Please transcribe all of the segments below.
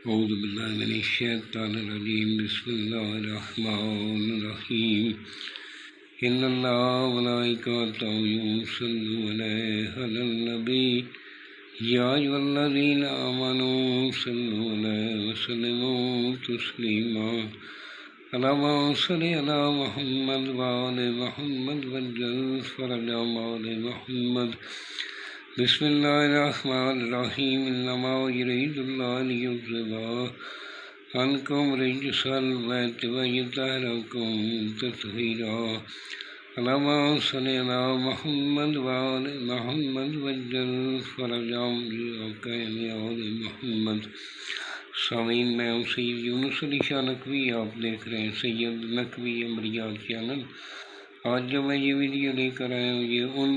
أعوذ بالله من الشيطان الرجيم بسم الله الرحمن الرحيم إن الله وملائكته يصلون على النبي يا أيها الذين آمنوا صلوا عليه وسلموا تسليما اللهم صل على محمد وآل محمد وعجل فرجهم آل محمد بسم الله الرحمن الرحيم إنما يريد الله ليذهب عنكم رجس البيت ويطهركم تطهيرا اللهم صل على محمد وآل محمد وعجل فرجهم آل محمد۔ سامعین، میں ہوں سید یونس علی شاہ نقوی، آپ دیکھ رہے ہیں سید نقوی امریات چینل۔ آج جو میں یہ ویڈیو لے کر آیا ہوں یہ ان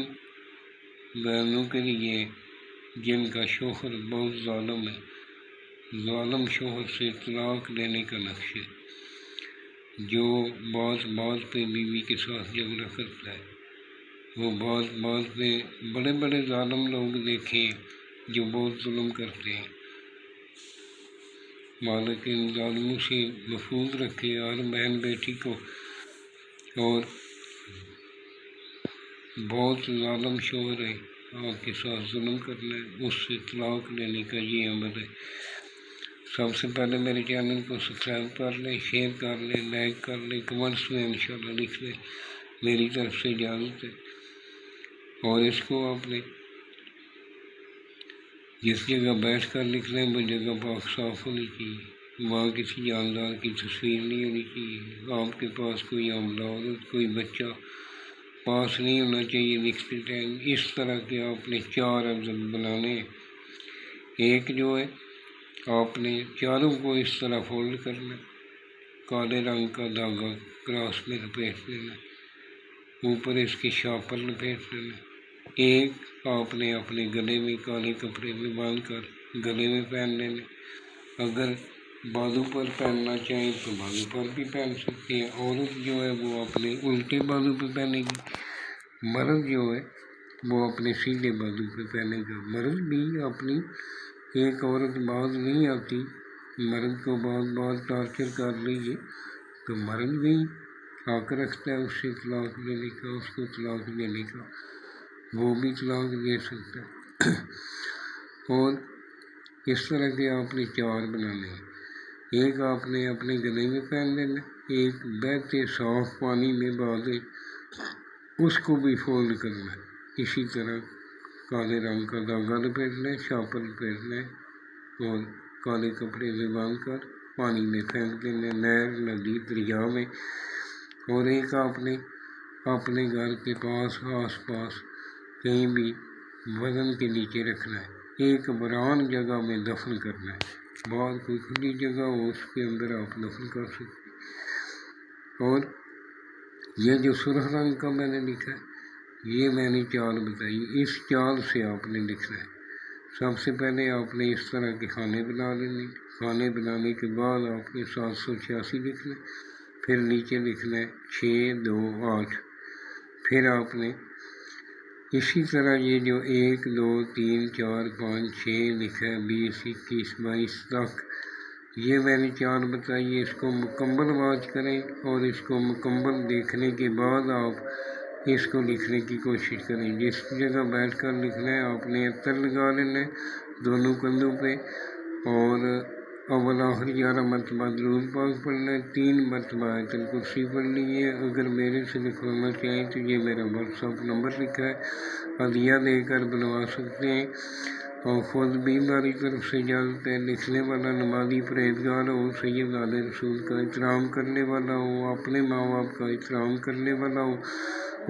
بہنوں کے لیے جن کا شوہر بہت ظالم ہے، ظالم شوہر سے طلاق لینے کا نقش ہے، جو بات پہ بیوی کے ساتھ جھگڑا کرتا ہے۔ وہ بات پہ بڑے بڑے ظالم لوگ دیکھیں جو بہت ظلم کرتے ہیں۔ مالک ان ظالموں سے محفوظ رکھے ہر بہن بیٹی کو، اور بہت ظالم شوہر ہے آپ کے ساتھ ظلم کرنا ہے، اس سے طلاق لینے کا یہ عمل ہے۔ سب سے پہلے میرے چینل کو سبسکرائب کر لیں، شیئر کر لیں، لائک کر لیں، کمنٹس میں انشاءاللہ لکھ لیں، میری طرف سے اجازت ہے۔ اور اس کو آپ نے جس جگہ بیٹھ کر لکھ لیں وہ جگہ پاک صاف ہونی چاہیے، وہاں کسی جاندار کی تصویر نہیں ہونی چاہیے، آپ کے پاس کوئی حاملہ عورت، کوئی بچہ پاس نہیں ہونا چاہیے لکھتے ٹائم۔ اس طرح کے آپ نے 4 عدد بنانے ہیں۔ ایک جو ہے آپ نے چاروں کو اس طرح فولڈ کرنا، کالے رنگ کا دھاگا کراس میں لپیٹ دینا، اوپر اس کی شاپر لپیٹ دینا۔ ایک آپ نے اپنے گلے میں کالے کپڑے میں باندھ کر گلے میں پہن لینا۔ اگر بازو پر پہننا چاہیں تو بازو پر بھی پہن سکتے ہیں۔ عورت جو ہے وہ اپنے الٹے بازو پہ پہنے گی، مرد جو ہے وہ اپنے سیدھے بازو پہ پہنے گا۔ مرد بھی اپنی ایک عورت باز نہیں آتی، مرد کو بار ٹارچر کر لیجیے تو مرد بھی حق رکھتا ہے اس سے طلاق لینے کا، اس کو طلاق دینے کا، وہ بھی طلاق دے سکتا ہے۔ اور اس طرح کے آپ نے 4 بنانے ہیں۔ ایک آپ نے اپنے گلے میں پہن لینا، ایک بہتے صاف پانی میں باندھے اس کو بھی فولڈ کرنا ہے۔ اسی طرح کالے رنگ کا دھاگا لپیٹنا ہے، شاپر لپیٹنا ہے اور کالے کپڑے میں باندھ کر پانی میں پھینک دینا ہے، نہر، ندی، دریا میں۔ اور ایک آپ نے اپنے گھر کے پاس آس پاس کہیں بھی وزن کے نیچے رکھنا ہے، ایک بران جگہ میں دفن کرنا ہے۔ باہر کوئی کھلی جگہ ہو اس کے اندر آپ دفن کر سکتے ہیں۔ اور یہ جو سرخ رنگ کا میں نے لکھا ہے یہ میں نے چال بتائی، اس چال سے آپ نے لکھنا ہے۔ سب سے پہلے آپ نے اس طرح کے کھانے بنا لینے، کھانے بنانے کے بعد آپ نے 786 لکھنا ہے، پھر نیچے لکھنا ہے 6 2 8۔ پھر آپ نے اسی طرح یہ جو 1 2 3 4 5 6 لکھا ہے 20 21 22 تک، یہ میں نے 4 بتائی ہے۔ اس کو مکمل واچ کریں اور اس کو مکمل دیکھنے کے بعد آپ اس کو لکھنے کی کوشش کریں۔ جس جگہ بیٹھ کر لکھنا ہے آپ نے عطر لگا لینا ہے دونوں کندھوں پہ، اور اول آخر 11 مرتبہ درود پاک پڑھنا ہے، 3 مرتبہ آیت الکرسی پڑھنی ہے۔ اگر میرے سے لکھوانا چاہیں تو یہ میرا واٹس ایپ نمبر لکھا ہے، عدیہ دے کر بنوا سکتے ہیں۔ اور خود بھی ہماری طرف سے اجازت ہے، لکھنے والا نمازی پرہیزگار ہو، سید آل رسول کا احترام کرنے والا ہو، اپنے ماں باپ کا احترام کرنے والا ہو،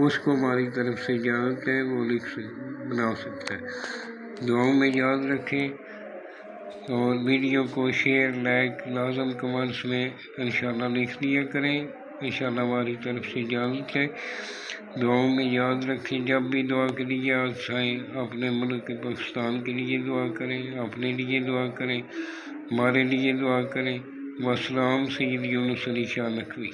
اس کو ہماری طرف سے اجازت ہے، وہ بنا سکتا ہے۔ دعاؤں میں یاد رکھیں اور ویڈیو کو شیئر، لائک لازم کمنٹس میں انشاءاللہ لکھ دیا کریں، انشاءاللہ ہماری طرف سے اجازت ہے۔ دعاؤں میں یاد رکھیں، جب بھی دعا کے لیے آئیں اپنے ملک پاکستان کے لیے دعا کریں، اپنے لیے دعا کریں، ہمارے لیے دعا کریں۔ والسلام، سید یونس علی شاہ نقوی۔